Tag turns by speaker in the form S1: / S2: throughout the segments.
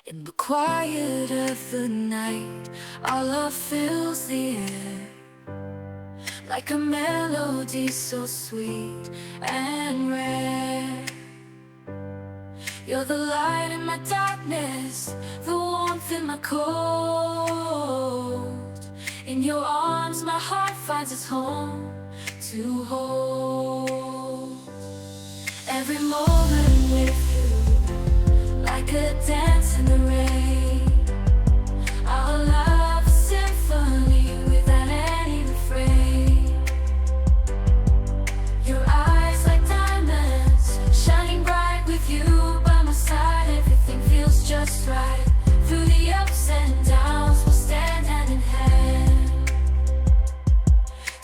S1: In the quiet of the night, our love fills the air like a melody so sweet and rare. You're the light in my darkness, the warmth in my cold. In your arms my heart finds its home to hold. Every moment with you, like a dance in the rain. Our love a symphony without any refrain. Your eyes like diamonds, shining bright with you by my side. Everything feels just right. Through the ups and downs, we'll stand hand in hand.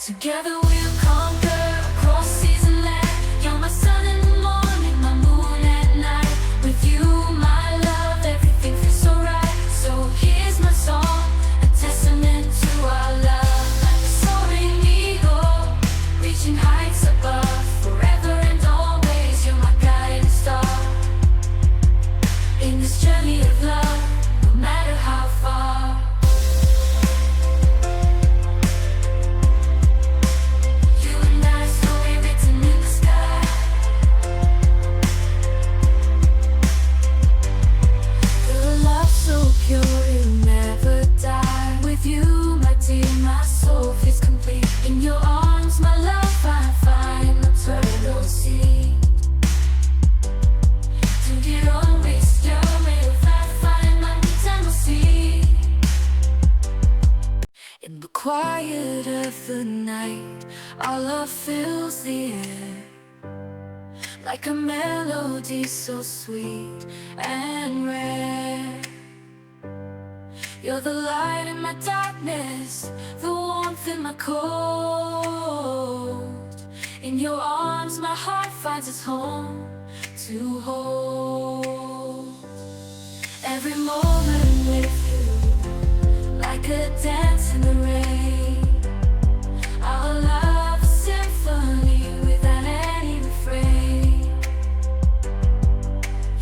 S1: Together we'll conquer across seas and land. You're my sun in the morning, my moon at night. With you, my love, everything feels so right. So here's my song, a testament to our love. Like a soaring eagle, reaching heights above. Forever and always, you're my guiding star. In this journey of love, no matter how far. You and I, story written in the sky. Your love so pure, it'll never die. With you, my dear, my soul feels complete. In your arms, my love, I find eternal sea. To get on with you, if I find my eternal sea. In the quiet of the night, our love fills the air like a melody so sweet and rare. You're the light in my darkness, the warmth in my cold. In your arms my heart finds its home to hold. Every moment with you, like a dance in the rain. Our love a symphony without any refrain.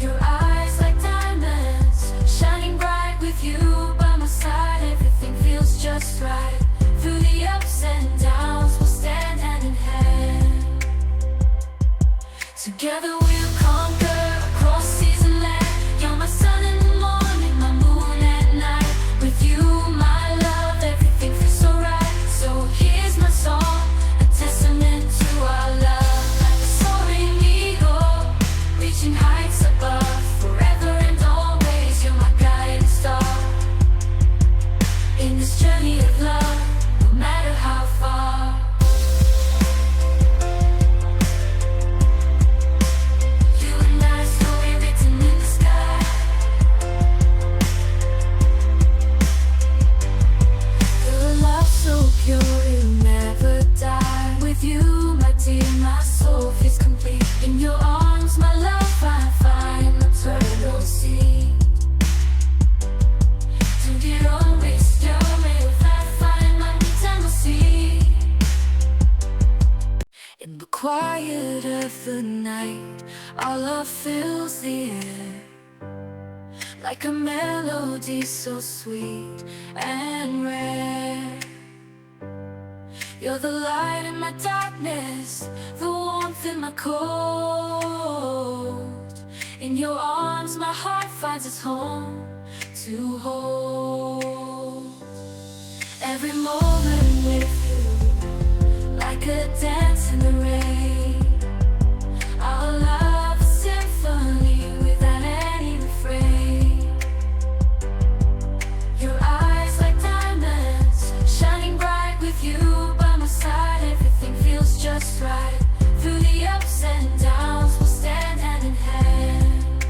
S1: Your eyes like diamonds, shining bright with you by my side. Everything feels just right. Through the ups and downs, we'll stand hand in hand. Together we'll conquer across seas and land. You're my sun in the morning, my moon at night. With you, my love, everything feels so right. So here's my song, a testament to our love. Like a soaring eagle, reaching heights above. Forever and always, you're my guiding star. In this journey of love, no matter how far. You and I, story written in the sky. Your love so pure, it'll never die. With you, my dear, my soul feels complete. In your arms, my love, I find eternal sea. To get on with you, if I find my eternal sea. In the quiet of the night, our love fills the air like a melody so sweet and rare. You're the light in my darkness, the warmth in my cold. In your arms my heart finds its home to hold. Every moment with you, like a dance in the rain. Our love a symphony without any refrain. Your eyes like diamonds, shining bright with you by my side. Everything feels just right. Through the ups and downs, we'll stand hand in hand.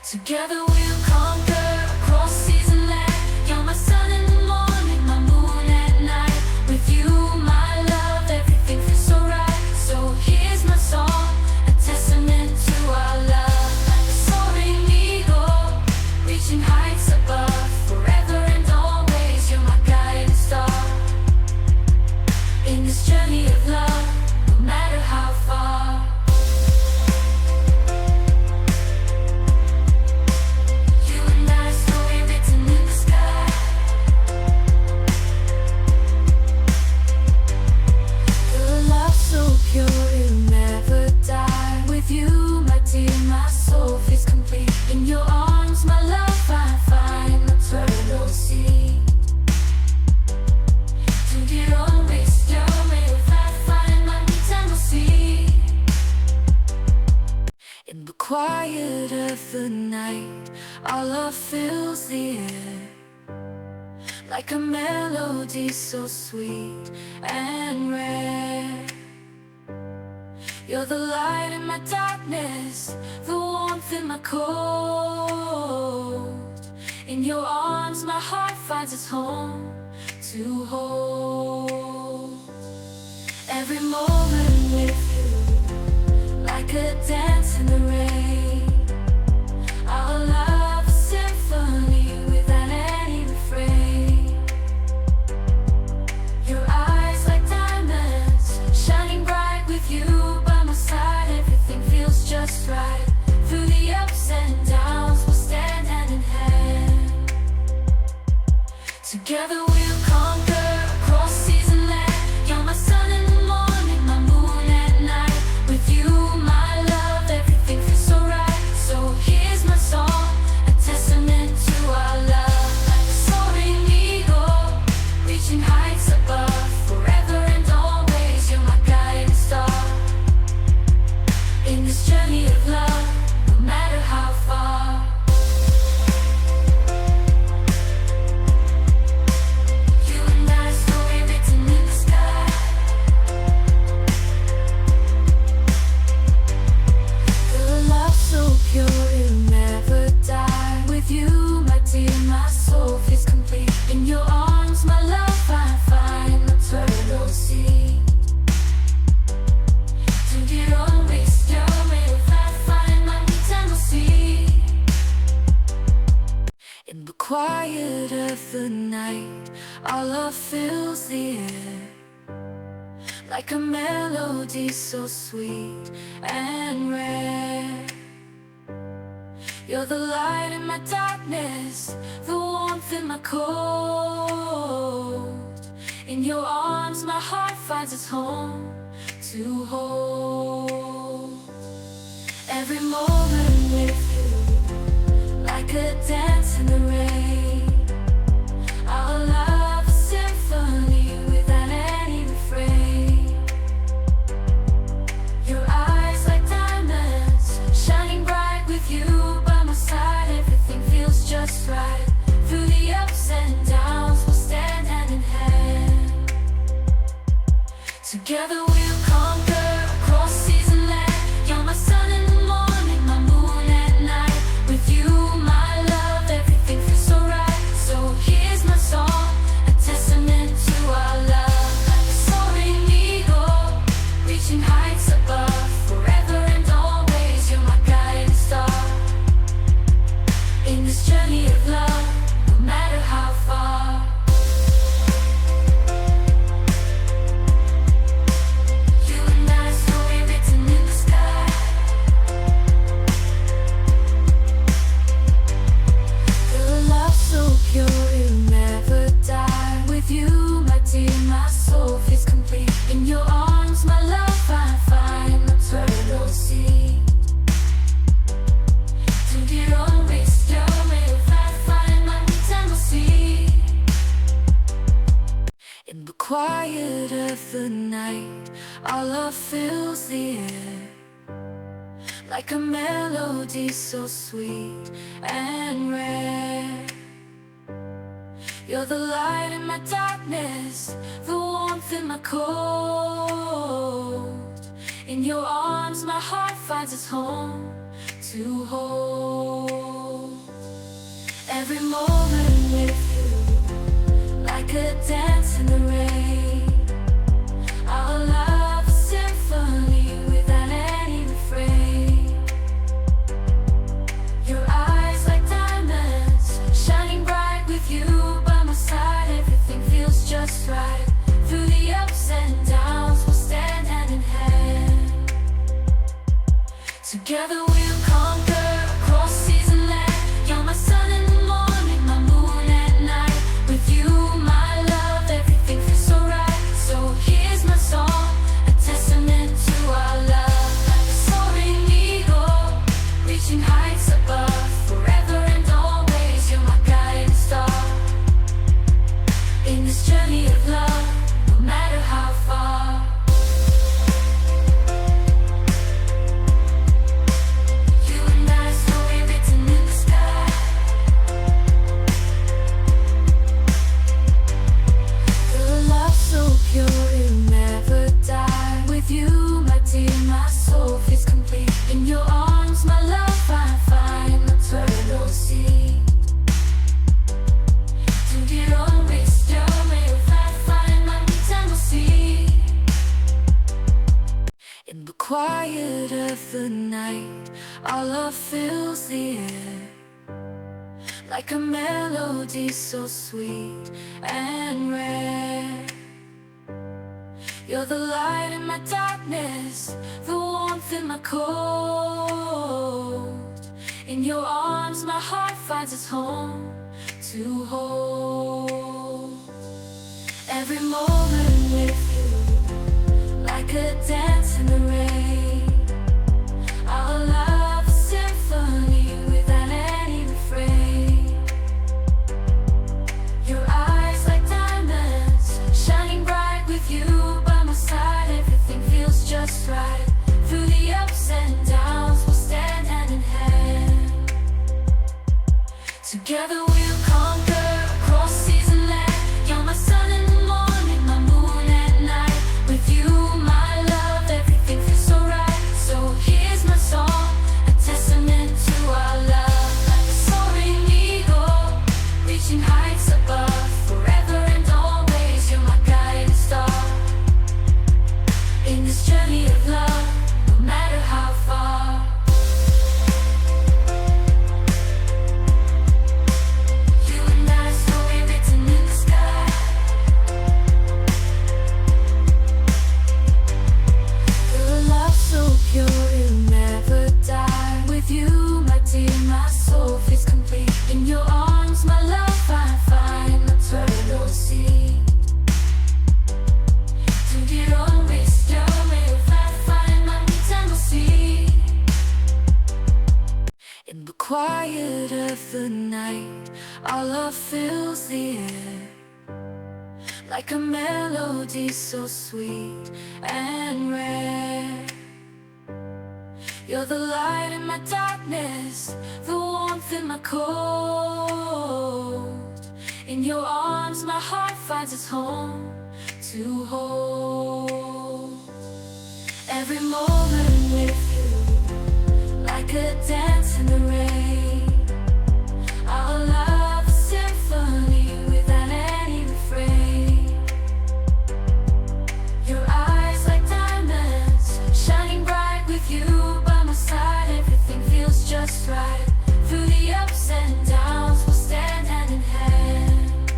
S1: Together we'll conquer across seas and land. You're my sun in the morning, my moon at night. With you, my love, everything feels so right. So here's my song, a testament to our love. Like a soaring eagle, reaching heights above. Forever and always, you're my guiding star. In this journey of love, no matter how far. night. Our love fills the air like a melody so sweet and rare. You're the light in my darkness, the warmth in my cold. In your arms my heart finds its home to hold. Every moment with you, like a dance in the rain. Our love a symphony without any refrain. Your eyes like diamonds, shining bright with you by my side. Everything feels just right. Through the ups and downs we'll stand hand in hand. Together we'll conquer across seas and land. You're my sun in the morning, my moon at night. With you, my love, everything feels so right. So here's my song, a testament to our love. Like a soaring eagle, reaching heights above. Forever and always, you're my guiding star. In this journey of love, no matter how far. You and I, story written in the sky. The love so pure, it'll never die. With you, my dear, my soul feels complete. In your arms, my love, I find eternal sea. To get always still, may I find my eternal sea. In the quiet of the night, our love fills the air like a melody so sweet and rare. You're the light in my darkness, the warmth in my cold. In your arms my heart finds its home to hold. Every moment with you, like a dance in the rain. Our love a symphony without any refrain. Your eyes like diamonds, shining bright with you by my side. Everything feels just right. Through the ups and downs we'll stand hand in hand. Together we'll conquer across seas and land. You're my sun in the morning, my moon at night. With you, my love, everything feels so right. So here's my song, a testament to our love. Like a soaring eagle, reaching heights above. Forever and always, you're my guiding star. In this journey of love, no matter how far. You and I, story written in the sky. The love so pure, it'll never die. With you, my dear, my soul feels complete. In your arms, my love, I find eternal sea. To get always still, may I find my eternal sea. In the quiet of the night, our love fills the air like a melody so sweet and rare. You're the light in my darkness, the warmth in my cold. In your arms my heart finds its home to hold. Every moment with you, like a dance in the rain. Our love a symphony without any refrain. Your eyes like diamonds, shining bright with you by my side. Everything feels just right. Through the ups and downs we'll stand hand in hand. Together we'll conquer across seas and land. You're my sun in the morning, my Our love fills the air like a melody so sweet and rare. You're the light in my darkness, the warmth in my cold. In your arms my heart finds its home to hold. Every moment with you, like a dance in the rain. Our love a symphony without any refrain. Your eyes like diamonds, shining bright with you by my side. Everything feels just right. Through the ups and downs we'll stand hand in hand. Together we'll conquer across seas and land. You're my sun in the morning, my moon at night. With you, my love, everything feels so right. So here's my song, a testament to our love. Like a soaring eagle, reaching heights above. Forever and always, you're my guiding star. In this journey of love, no matter how far. You and I, story written in the sky. Your love so pure, it'll never die. With you, my dear, my soul feels complete. In your arms, my love, I find eternal sea. To get on with you, if I find my eternal sea. In the quiet of the night, our love fills the air like a melody so sweet and rare. You're the light in my darkness, the warmth in my cold. In your arms my heart finds its home to hold. Every moment with you, like a dance in the rain. Our love a symphony without any refrain. Your eyes like diamonds, shining bright with you by my side. Everything feels just right. Through the ups and downs we'll stand hand in hand.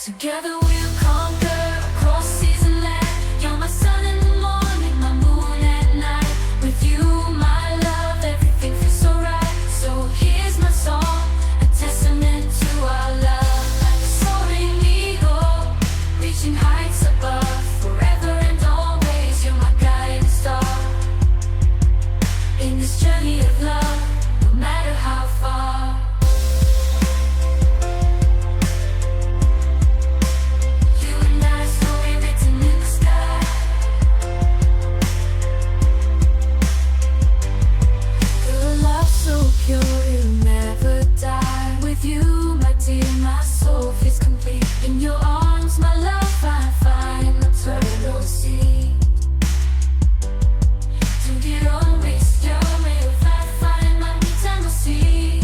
S1: Together we'll conquer across seas and land. You're my sun in the morning, my moon at night. With you, my love, everything feels so right. So here's my song, a testament to our love. Like a soaring eagle, reaching heights above. Forever and always, you're my guiding star. In this journey of love, no matter how far. You and I, story written in the sky. Your love so pure, it'll never die. With you, my dear, my soul feels complete. In your arms, my love, I find eternal sea. To get on with you, if I find my eternal sea.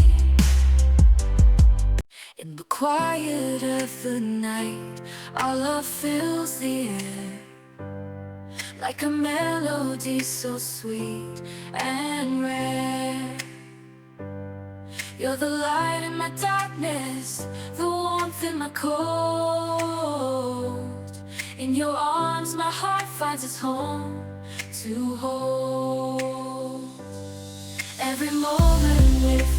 S1: In the quiet of the night, our love fills the air like a melody so sweet and rare. You're the light in my darkness, the warmth in my cold. In your arms my heart finds its home to hold. Every moment with